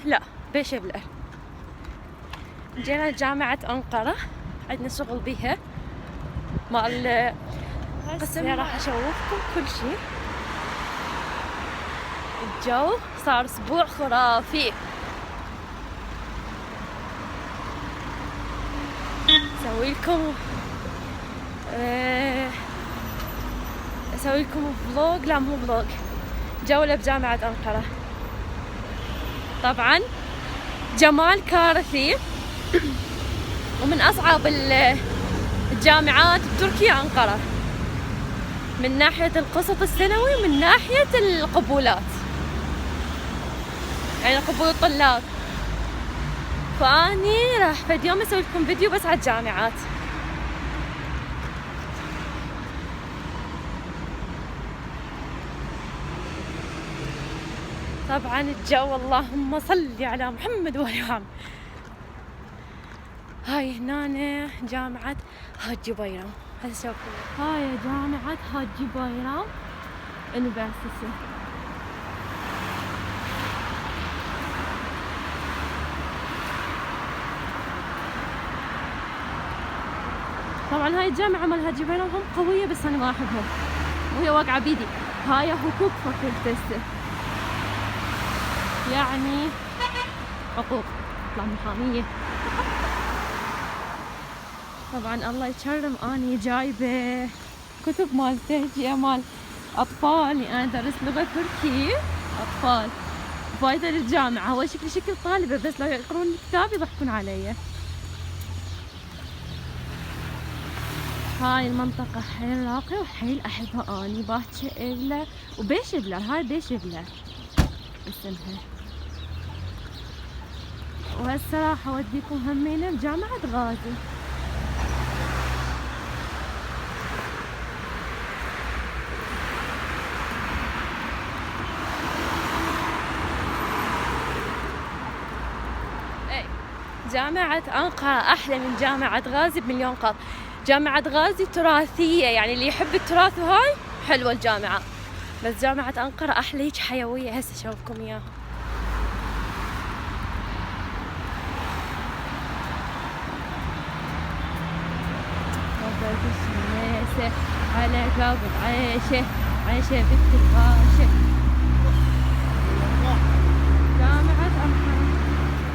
لا بشبلة. جينا جامعة انقرة، عندنا شغل بيها مال قسم. راح اشوفكم كل شيء. الجو صار اسبوع خرافي. اسوي لكم فلوج، لا مو فلوج، جولة بجامعة انقرة. طبعا جمال كارثي ومن أصعب الجامعات بتركيا انقرة، من ناحية القسط السنوي ومن ناحية القبولات، يعني قبول الطلاب. فأني راح فد يوم أسوي لكم فيديو بس على الجامعات. طبعا الجو اللهم صل على محمد وآل محمد. هاي هنا جامعة حاجي بيرام، هذا شوفوا. هاي جامعة حاجي بيرام انباسسة. طبعا هاي الجامعة مال حاجي بيرام هم قوية، بس أنا ما أحبهم وهي واقعة بيدي. هاي حقوق فاكولتسة، يعني حقوق، اطلع محامية. طبعا الله يكرم، اني جايبة كتب مال تهجئة مال اطفال، انا ادرس لغة تركي اطفال، فايدة للجامعة. هو شكل طالبة، بس لو يقرون الكتاب يضحكون علي. هاي المنطقة حيل راقية وحيل احبها اني، باكر إلا وبيشبلر. هاي بيشبلر اسمها. وهسه راح اوديكم همينة بجامعة غازي. جامعة انقرة احلى من جامعة غازي بمليون قط. جامعة غازي تراثية، يعني اللي يحب التراث وهاي حلوة الجامعة، بس جامعة انقرة احلى، هيك حيوية. هسه اشوفكم اياها. فوق الشميسة على باب العيشة، عيشة بنت الغاشة. جامعة أنقرة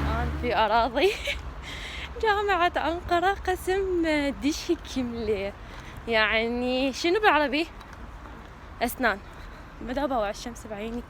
الآن في أراضي جامعة أنقرة قسم دش كملة، يعني شنو بالعربي؟ أسنان. بدأ بوع الشمس بعيني.